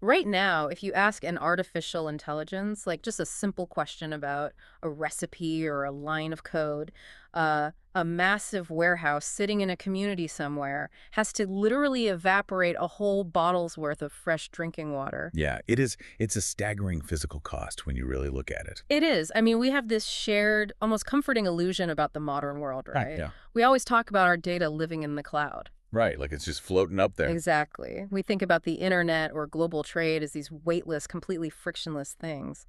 Right now, if you ask an artificial intelligence, like just a simple question about a recipe or a line of code, a massive warehouse sitting in a community somewhere has to literally evaporate a whole bottle's worth of fresh drinking water. Yeah, it is. It's a staggering physical cost when you really look at it. It is. I mean, we have this shared, almost comforting illusion about the modern world, Right. right? Yeah. We always talk about our data living in the cloud. Right, like it's just floating up there. Exactly. We think about the internet or global trade as these weightless, completely frictionless things.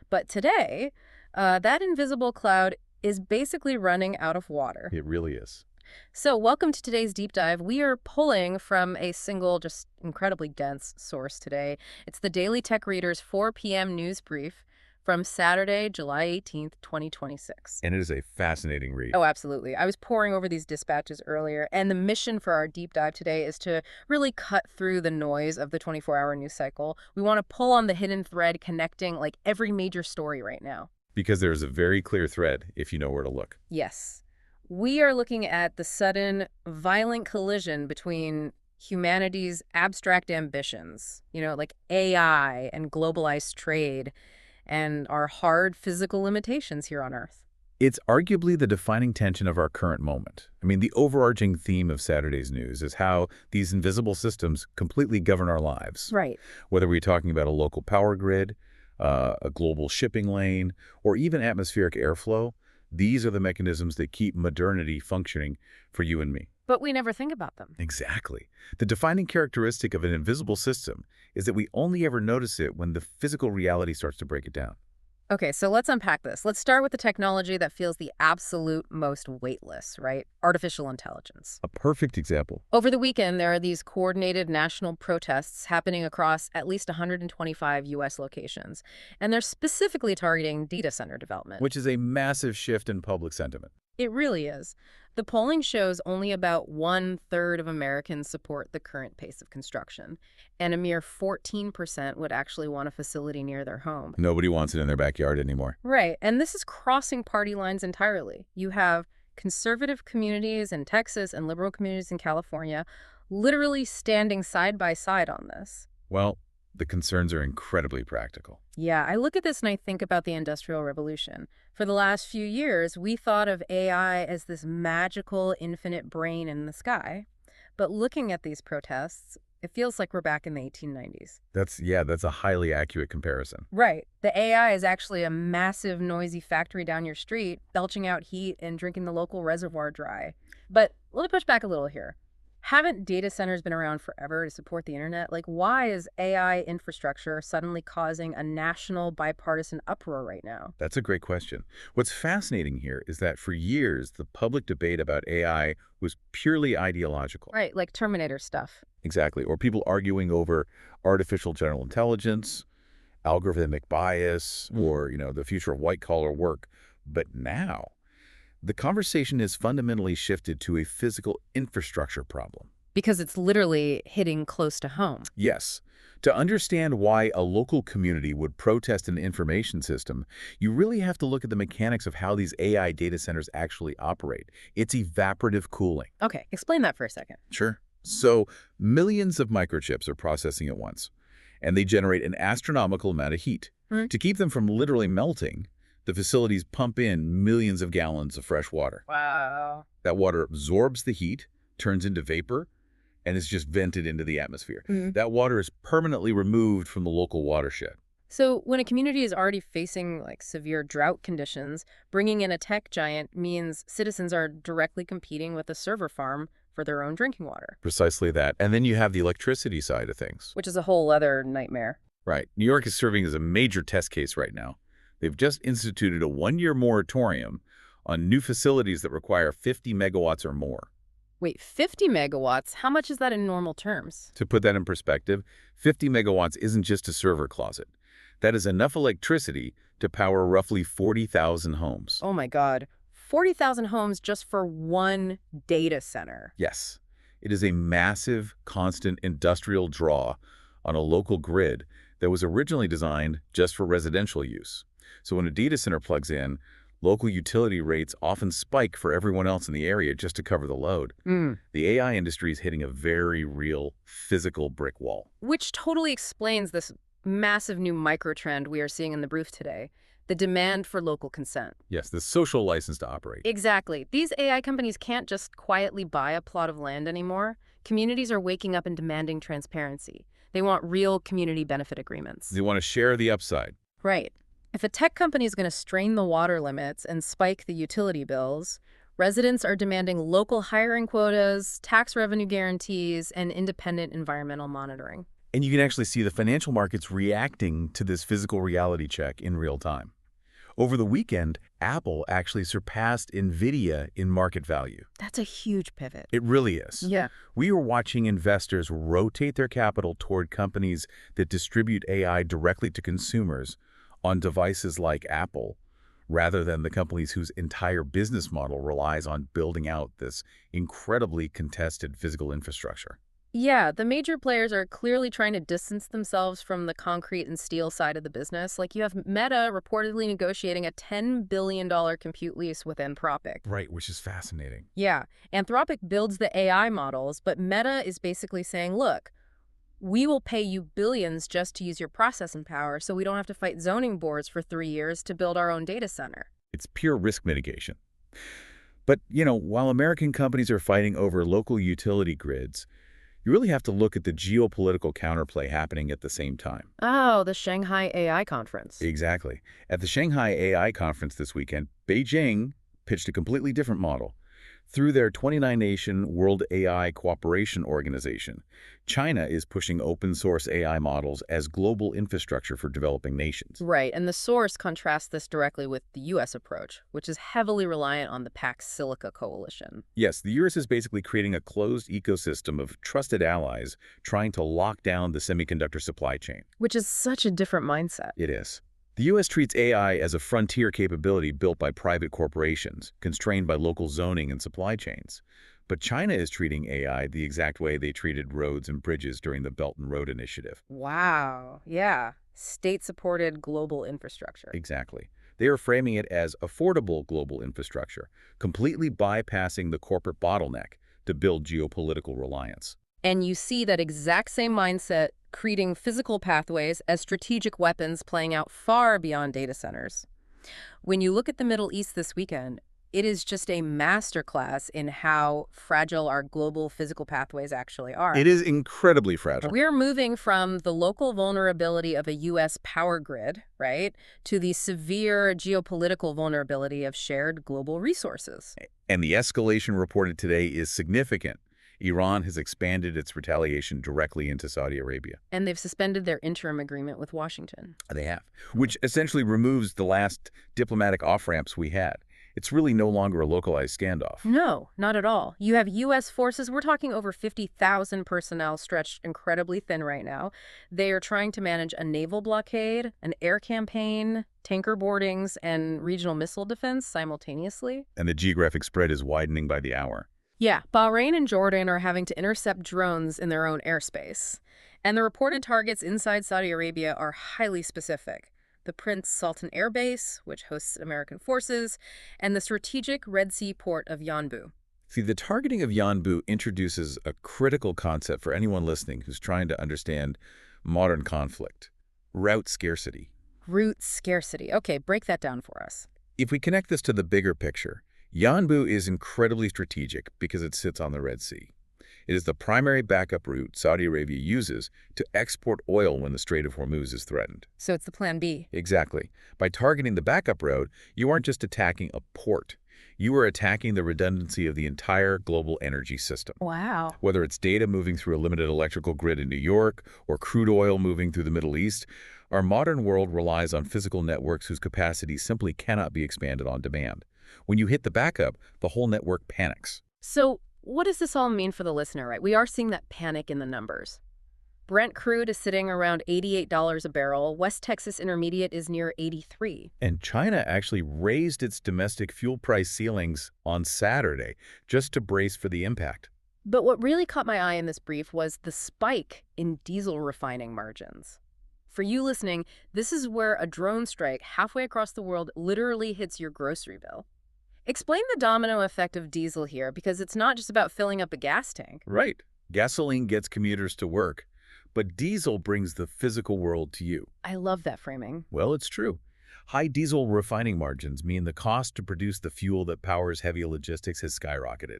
But today, that invisible cloud is basically running out of water. It really is. So, welcome to today's deep dive. We are pulling from a single, just incredibly dense source today. It's the Daily Tech Reader's 4 p.m. news brief from Saturday, July 18th, 2026. And it is a fascinating read. Oh, absolutely. I was poring over these dispatches earlier, and the mission for our deep dive today is to really cut through the noise of the 24-hour news cycle. We want to pull on the hidden thread connecting like every major story right now. Because there's a very clear thread if you know where to look. Yes. We are looking at the sudden, violent collision between humanity's abstract ambitions, like AI and globalized trade, and our hard physical limitations here on Earth. It's arguably the defining tension of our current moment. I mean, the overarching theme of Saturday's news is how these invisible systems completely govern our lives. Right. Whether we're talking about a local power grid, a global shipping lane, or even atmospheric airflow, these are the mechanisms that keep modernity functioning for you and me. But we never think about them. Exactly. The defining characteristic of an invisible system is that we only ever notice it when the physical reality starts to break it down. Okay, so let's unpack this. Let's start with the technology that feels the absolute most weightless, right? Artificial intelligence. A perfect example. Over the weekend, there are these coordinated national protests happening across at least 125 U.S. locations, and they're specifically targeting data center development. Which is a massive shift in public sentiment. It really is. The polling shows only about 1/3 of Americans support the current pace of construction, and a mere 14% would actually want a facility near their home. Nobody wants it in their backyard anymore. Right, and this is crossing party lines entirely. You have conservative communities in Texas and liberal communities in California literally standing side by side on this. Well, the concerns are incredibly practical. Yeah, I look at this and I think about the Industrial Revolution. For the last few years, we thought of AI as this magical, infinite brain in the sky. But looking at these protests, it feels like we're back in the 1890s. That's a highly accurate comparison. Right. The AI is actually a massive, noisy factory down your street, belching out heat and drinking the local reservoir dry. But let me push back a little here. Haven't data centers been around forever to support the internet? Like, why is AI infrastructure suddenly causing a national bipartisan uproar right now? That's a great question. What's fascinating here is that for years, the public debate about AI was purely ideological. Right, like Terminator stuff. Exactly. Or people arguing over artificial general intelligence, algorithmic bias, or, the future of white-collar work. But now, the conversation has fundamentally shifted to a physical infrastructure problem. Because it's literally hitting close to home. Yes. To understand why a local community would protest an information system, you really have to look at the mechanics of how these AI data centers actually operate. It's evaporative cooling. Okay, explain that for a second. Sure. So, millions of microchips are processing at once, and they generate an astronomical amount of heat. To keep them from literally melting, the facilities pump in millions of gallons of fresh water. Wow. That water absorbs the heat, turns into vapor, and is just vented into the atmosphere. That water is permanently removed from the local watershed. So when a community is already facing severe drought conditions, bringing in a tech giant means citizens are directly competing with a server farm for their own drinking water. Precisely that. And then you have the electricity side of things. Which is a whole other nightmare. Right. New York is serving as a major test case right now. They've just instituted a 1-year moratorium on new facilities that require 50 megawatts or more. Wait, 50 megawatts? How much is that in normal terms? To put that in perspective, 50 megawatts isn't just a server closet. That is enough electricity to power roughly 40,000 homes. Oh my God. 40,000 homes just for one data center. Yes. It is a massive, constant industrial draw on a local grid that was originally designed just for residential use. So when a data center plugs in, Local utility rates often spike for everyone else in the area just to cover the load. The AI industry is hitting a very real physical brick wall. Which totally explains this massive new microtrend we are seeing in the brief today, the demand for local consent. Yes, the social license to operate. Exactly. These AI companies can't just quietly buy a plot of land anymore. Communities are waking up and demanding transparency. They want real community benefit agreements. They want to share the upside. Right. If a tech company is going to strain the water limits and spike the utility bills, residents are demanding local hiring quotas, tax revenue guarantees, and independent environmental monitoring. And you can actually see the financial markets reacting to this physical reality check in real time. Over the weekend, Apple actually surpassed NVIDIA in market value. That's a huge pivot. It really is. Yeah. We are watching investors rotate their capital toward companies that distribute AI directly to consumers on devices like Apple, rather than the companies whose entire business model relies on building out this incredibly contested physical infrastructure. Yeah, the major players are clearly trying to distance themselves from the concrete and steel side of the business. Like you have Meta reportedly negotiating a $10 billion compute lease with Anthropic. Right, which is fascinating. Yeah, Anthropic builds the AI models, but Meta is basically saying, look, we will pay you billions just to use your processing power so we don't have to fight zoning boards for 3 years to build our own data center. It's pure risk mitigation. But, while American companies are fighting over local utility grids, you really have to look at the geopolitical counterplay happening at the same time. Oh, the Shanghai AI conference. Exactly. At the Shanghai AI conference this weekend, Beijing pitched a completely different model. Through their 29-nation World AI Cooperation Organization, China is pushing open-source AI models as global infrastructure for developing nations. Right, and the source contrasts this directly with the U.S. approach, which is heavily reliant on the Pax Silica coalition. Yes, the U.S. is basically creating a closed ecosystem of trusted allies trying to lock down the semiconductor supply chain. Which is such a different mindset. It is. The U.S. treats AI as a frontier capability built by private corporations, constrained by local zoning and supply chains. But China is treating AI the exact way they treated roads and bridges during the Belt and Road Initiative. Wow, yeah. State-supported global infrastructure. Exactly. They are framing it as affordable global infrastructure, completely bypassing the corporate bottleneck to build geopolitical reliance. And you see that exact same mindset creating physical pathways as strategic weapons playing out far beyond data centers. When you look at the Middle East this weekend, it is just a masterclass in how fragile our global physical pathways actually are. It is incredibly fragile. We're moving from the local vulnerability of a U.S. power grid, right, to the severe geopolitical vulnerability of shared global resources. And the escalation reported today is significant. Iran has expanded its retaliation directly into Saudi Arabia. And they've suspended their interim agreement with Washington. They have, which essentially removes the last diplomatic off-ramps we had. It's really no longer a localized standoff. No, not at all. You have U.S. forces. We're talking over 50,000 personnel stretched incredibly thin right now. They are trying to manage a naval blockade, an air campaign, tanker boardings, and regional missile defense simultaneously. And the geographic spread is widening by the hour. Yeah, Bahrain and Jordan are having to intercept drones in their own airspace. And the reported targets inside Saudi Arabia are highly specific. The Prince Sultan Air Base, which hosts American forces, and the strategic Red Sea port of Yanbu. See, the targeting of Yanbu introduces a critical concept for anyone listening who's trying to understand modern conflict: route scarcity. Route scarcity. Okay, break that down for us. If we connect this to the bigger picture, Yanbu is incredibly strategic because it sits on the Red Sea. It is the primary backup route Saudi Arabia uses to export oil when the Strait of Hormuz is threatened. So it's the plan B. Exactly. By targeting the backup road, you aren't just attacking a port. You are attacking the redundancy of the entire global energy system. Wow. Whether it's data moving through a limited electrical grid in New York or crude oil moving through the Middle East, our modern world relies on physical networks whose capacity simply cannot be expanded on demand. When you hit the backup, the whole network panics. So what does this all mean for the listener, right? We are seeing that panic in the numbers. Brent crude is sitting around $88 a barrel. West Texas Intermediate is near $83. And China actually raised its domestic fuel price ceilings on Saturday just to brace for the impact. But what really caught my eye in this brief was the spike in diesel refining margins. For you listening, this is where a drone strike halfway across the world literally hits your grocery bill. Explain the domino effect of diesel here, because it's not just about filling up a gas tank. Right. Gasoline gets commuters to work, but diesel brings the physical world to you. I love that framing. Well, it's true. High diesel refining margins mean the cost to produce the fuel that powers heavy logistics has skyrocketed.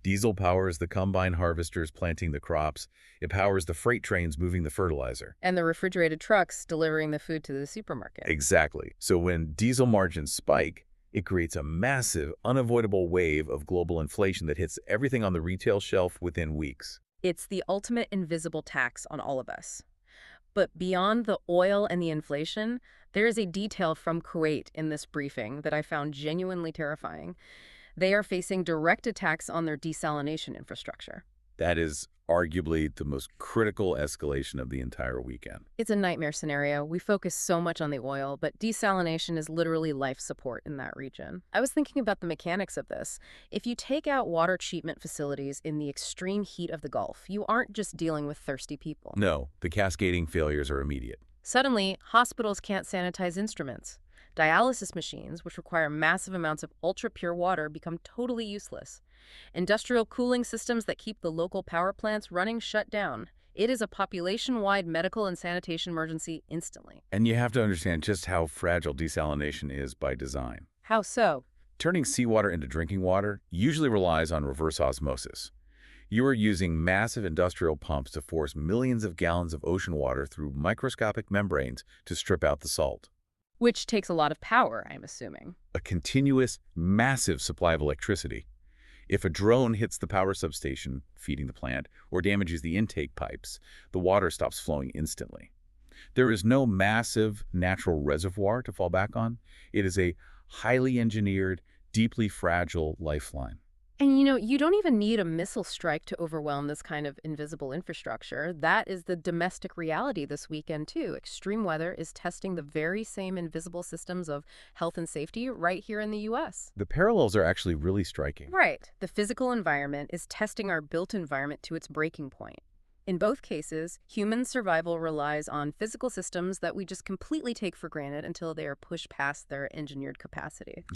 Diesel powers the combine harvesters planting the crops. It powers the freight trains moving the fertilizer. And the refrigerated trucks delivering the food to the supermarket. Exactly. So when diesel margins spike, it creates a massive, unavoidable wave of global inflation that hits everything on the retail shelf within weeks. It's the ultimate invisible tax on all of us. But beyond the oil and the inflation, there is a detail from Kuwait in this briefing that I found genuinely terrifying. They are facing direct attacks on their desalination infrastructure. That is arguably the most critical escalation of the entire weekend. It's a nightmare scenario. We focus so much on the oil, but desalination is literally life support in that region. I was thinking about the mechanics of this. If you take out water treatment facilities in the extreme heat of the Gulf, you aren't just dealing with thirsty people. No, the cascading failures are immediate. Suddenly, hospitals can't sanitize instruments. Dialysis machines, which require massive amounts of ultra-pure water, become totally useless. Industrial cooling systems that keep the local power plants running shut down. It is a population-wide medical and sanitation emergency instantly. And you have to understand just how fragile desalination is by design. How so? Turning seawater into drinking water usually relies on reverse osmosis. You are using massive industrial pumps to force millions of gallons of ocean water through microscopic membranes to strip out the salt. Which takes a lot of power, I'm assuming. A continuous, massive supply of electricity. If a drone hits the power substation feeding the plant or damages the intake pipes, the water stops flowing instantly. There is no massive natural reservoir to fall back on. It is a highly engineered, deeply fragile lifeline. And you don't even need a missile strike to overwhelm this kind of invisible infrastructure. That is the domestic reality this weekend, too. Extreme weather is testing the very same invisible systems of health and safety right here in the U.S. The parallels are actually really striking. Right. The physical environment is testing our built environment to its breaking point. In both cases, human survival relies on physical systems that we just completely take for granted until they are pushed past their engineered capacity.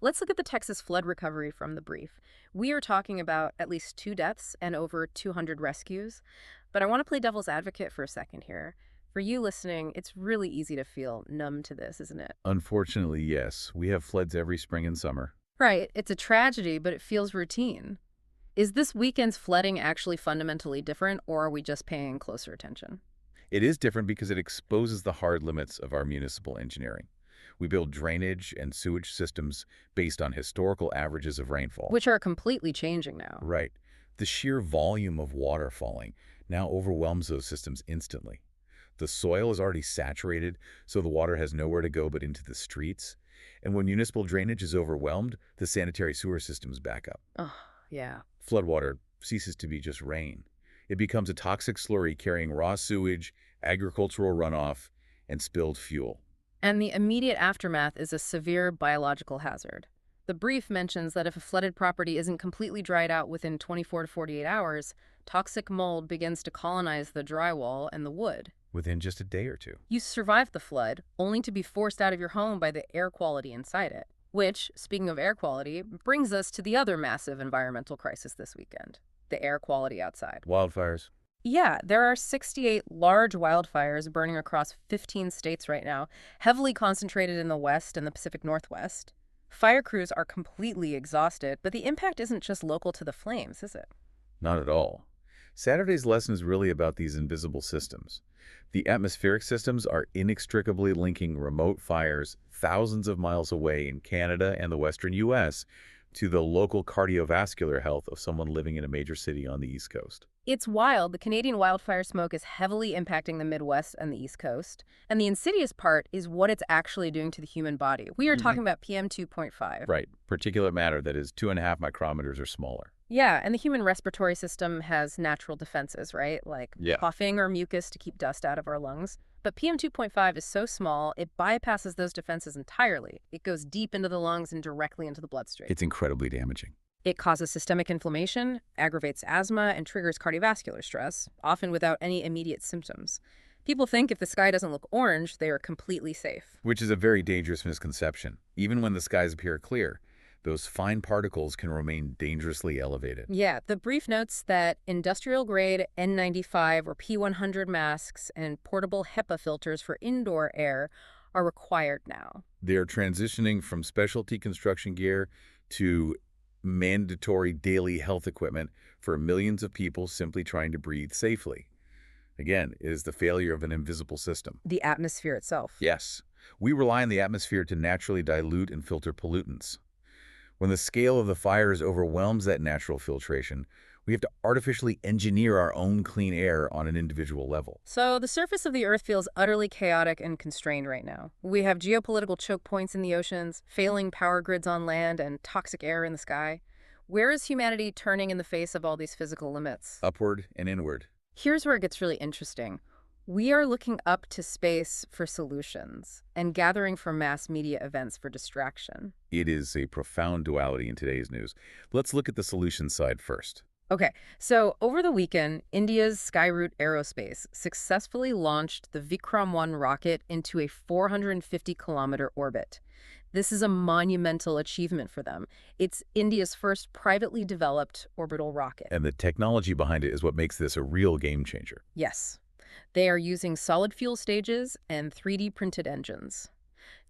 Let's look at the Texas flood recovery from the brief. We are talking about at least 2 deaths and over 200 rescues. But I want to play devil's advocate for a second here. For you listening, it's really easy to feel numb to this, isn't it? Unfortunately, yes. We have floods every spring and summer. Right. It's a tragedy, but it feels routine. Is this weekend's flooding actually fundamentally different, or are we just paying closer attention? It is different because it exposes the hard limits of our municipal engineering. We build drainage and sewage systems based on historical averages of rainfall. Which are completely changing now. Right. The sheer volume of water falling now overwhelms those systems instantly. The soil is already saturated, so the water has nowhere to go but into the streets. And when municipal drainage is overwhelmed, the sanitary sewer systems back up. Oh, yeah. Floodwater ceases to be just rain. It becomes a toxic slurry carrying raw sewage, agricultural runoff, and spilled fuel. And the immediate aftermath is a severe biological hazard. The brief mentions that if a flooded property isn't completely dried out within 24 to 48 hours, toxic mold begins to colonize the drywall and the wood. Within just a day or two. You survive the flood, only to be forced out of your home by the air quality inside it. Which, speaking of air quality, brings us to the other massive environmental crisis this weekend, the air quality outside. Wildfires. Yeah, there are 68 large wildfires burning across 15 states right now, heavily concentrated in the West and the Pacific Northwest. Fire crews are completely exhausted, but the impact isn't just local to the flames, is it? Not at all. Saturday's lesson is really about these invisible systems. The atmospheric systems are inextricably linking remote fires thousands of miles away in Canada and the western U.S. to the local cardiovascular health of someone living in a major city on the East Coast. It's wild. The Canadian wildfire smoke is heavily impacting the Midwest and the East Coast. And the insidious part is what it's actually doing to the human body. We are talking about PM 2.5. Right. Particulate matter that is 2.5 micrometers or smaller. Yeah, and the human respiratory system has natural defenses, right? Like coughing or mucus to keep dust out of our lungs. But PM 2.5 is so small, it bypasses those defenses entirely. It goes deep into the lungs and directly into the bloodstream. It's incredibly damaging. It causes systemic inflammation, aggravates asthma, and triggers cardiovascular stress, often without any immediate symptoms. People think if the sky doesn't look orange, they are completely safe. Which is a very dangerous misconception. Even when the skies appear clear, those fine particles can remain dangerously elevated. Yeah, the brief notes that industrial-grade N95 or P100 masks and portable HEPA filters for indoor air are required now. They're transitioning from specialty construction gear to mandatory daily health equipment for millions of people simply trying to breathe safely. Again, it is the failure of an invisible system. The atmosphere itself. Yes, we rely on the atmosphere to naturally dilute and filter pollutants. When the scale of the fires overwhelms that natural filtration, we have to artificially engineer our own clean air on an individual level. So the surface of the Earth feels utterly chaotic and constrained right now. We have geopolitical choke points in the oceans, failing power grids on land, and toxic air in the sky. Where is humanity turning in the face of all these physical limits? Upward and inward. Here's where it gets really interesting. We are looking up to space for solutions and gathering for mass media events for distraction. It is a profound duality in today's news. Let's look at the solution side first. Okay, so over the weekend, India's Skyroot Aerospace successfully launched the Vikram-1 rocket into a 450-kilometer orbit. This is a monumental achievement for them. It's India's first privately developed orbital rocket. And the technology behind it is what makes this a real game changer. Yes. They are using solid fuel stages and 3D printed engines.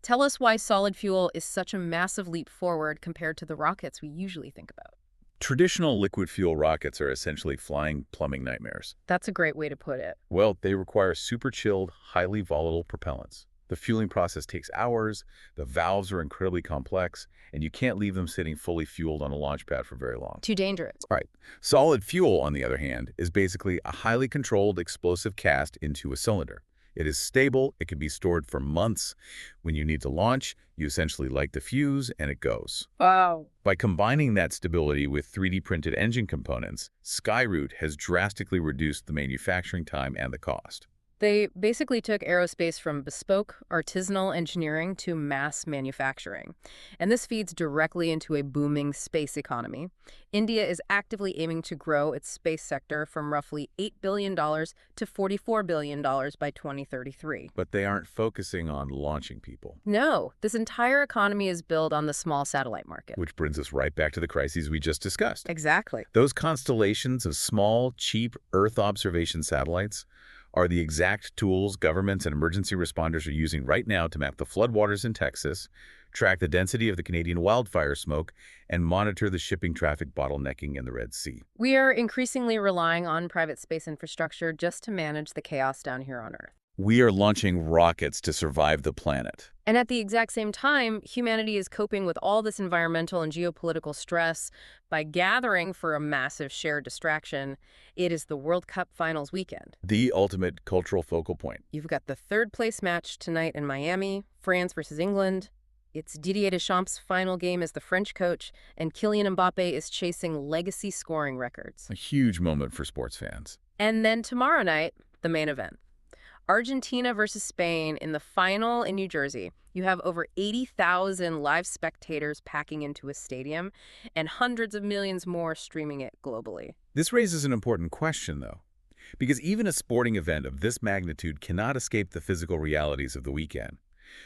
Tell us why solid fuel is such a massive leap forward compared to the rockets we usually think about. Traditional liquid fuel rockets are essentially flying plumbing nightmares. That's a great way to put it. Well, they require super chilled, highly volatile propellants. The fueling process takes hours, the valves are incredibly complex, and you can't leave them sitting fully fueled on a launch pad for very long. Too dangerous. All right. Solid fuel, on the other hand, is basically a highly controlled explosive cast into a cylinder. It is stable, it can be stored for months. When you need to launch, you essentially light the fuse and it goes. Wow. By combining that stability with 3D printed engine components, Skyroot has drastically reduced the manufacturing time and the cost. They basically took aerospace from bespoke, artisanal engineering to mass manufacturing. And this feeds directly into a booming space economy. India is actively aiming to grow its space sector from roughly $8 billion to $44 billion by 2033. But they aren't focusing on launching people. No, this entire economy is built on the small satellite market. Which brings us right back to the crises we just discussed. Exactly. Those constellations of small, cheap Earth observation satellites are the exact tools governments and emergency responders are using right now to map the floodwaters in Texas, track the density of the Canadian wildfire smoke, and monitor the shipping traffic bottlenecking in the Red Sea. We are increasingly relying on private space infrastructure just to manage the chaos down here on Earth. We are launching rockets to survive the planet. And at the exact same time, humanity is coping with all this environmental and geopolitical stress by gathering for a massive shared distraction. It is the World Cup finals weekend. The ultimate cultural focal point. You've got the third-place match tonight in Miami, France versus England. It's Didier Deschamps' final game as the French coach, and Kylian Mbappe is chasing legacy scoring records. A huge moment for sports fans. And then tomorrow night, the main event. Argentina versus Spain in the final in New Jersey. You have over 80,000 live spectators packing into a stadium and hundreds of millions more streaming it globally. This raises an important question, though, because even a sporting event of this magnitude cannot escape the physical realities of the weekend.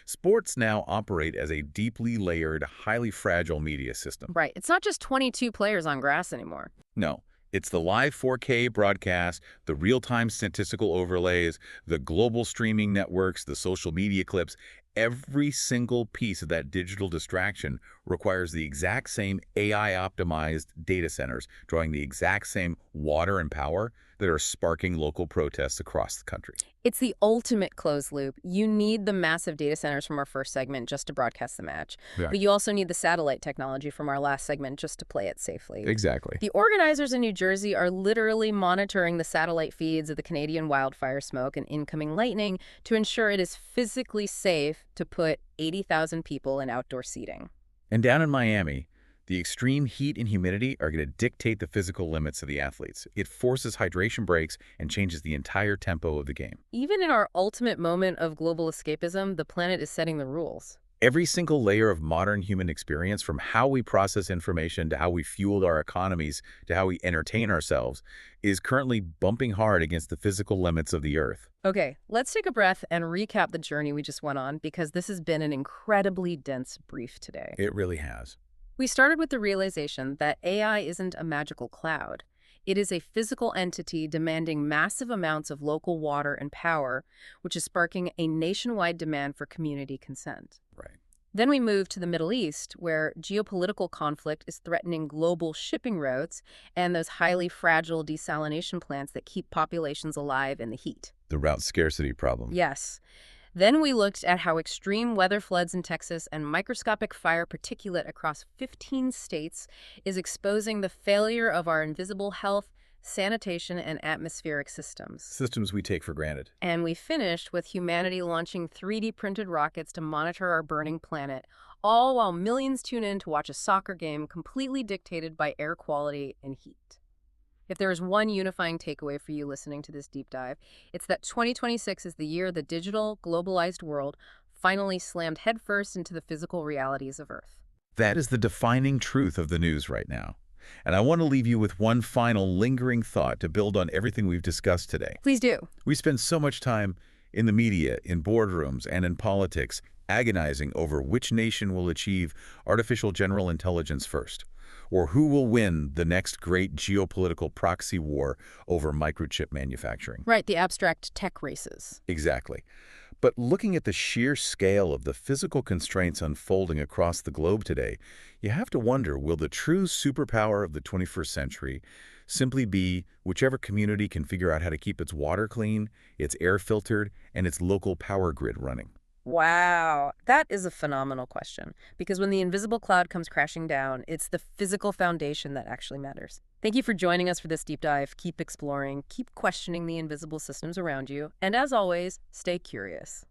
Sports now operate as a deeply layered, highly fragile media system. Right. It's not just 22 players on grass anymore. No. It's the live 4K broadcast, the real-time statistical overlays, the global streaming networks, the social media clips. Every single piece of that digital distraction requires the exact same AI-optimized data centers, drawing the exact same water and power that are sparking local protests across the country. It's the ultimate closed loop. You need the massive data centers from our first segment just to broadcast the match. Yeah. But you also need the satellite technology from our last segment just to play it safely. Exactly. The organizers in New Jersey are literally monitoring the satellite feeds of the Canadian wildfire smoke and incoming lightning to ensure it is physically safe to put 80,000 people in outdoor seating. And down in Miami, the extreme heat and humidity are going to dictate the physical limits of the athletes. It forces hydration breaks and changes the entire tempo of the game. Even in our ultimate moment of global escapism, the planet is setting the rules. Every single layer of modern human experience, from how we process information to how we fueled our economies to how we entertain ourselves, is currently bumping hard against the physical limits of the Earth. Okay, let's take a breath and recap the journey we just went on because this has been an incredibly dense brief today. It really has. We started with the realization that AI isn't a magical cloud. It is a physical entity demanding massive amounts of local water and power, which is sparking a nationwide demand for community consent. Right. Then we moved to the Middle East, where geopolitical conflict is threatening global shipping routes and those highly fragile desalination plants that keep populations alive in the heat. The route scarcity problem. Yes. Then we looked at how extreme weather floods in Texas and microscopic fire particulate across 15 states is exposing the failure of our invisible health, sanitation, and atmospheric systems. Systems we take for granted. And we finished with humanity launching 3D printed rockets to monitor our burning planet, all while millions tune in to watch a soccer game completely dictated by air quality and heat. If there is one unifying takeaway for you listening to this deep dive, it's that 2026 is the year the digital, globalized world finally slammed headfirst into the physical realities of Earth. That is the defining truth of the news right now. And I want to leave you with one final lingering thought to build on everything we've discussed today. Please do. We spend so much time in the media, in boardrooms, and in politics agonizing over which nation will achieve artificial general intelligence first, or who will win the next great geopolitical proxy war over microchip manufacturing. Right, the abstract tech races. Exactly. But looking at the sheer scale of the physical constraints unfolding across the globe today, you have to wonder, will the true superpower of the 21st century simply be whichever community can figure out how to keep its water clean, its air filtered, and its local power grid running? Wow, that is a phenomenal question, because when the invisible cloud comes crashing down, it's the physical foundation that actually matters. Thank you for joining us for this deep dive. Keep exploring, keep questioning the invisible systems around you, and as always, stay curious.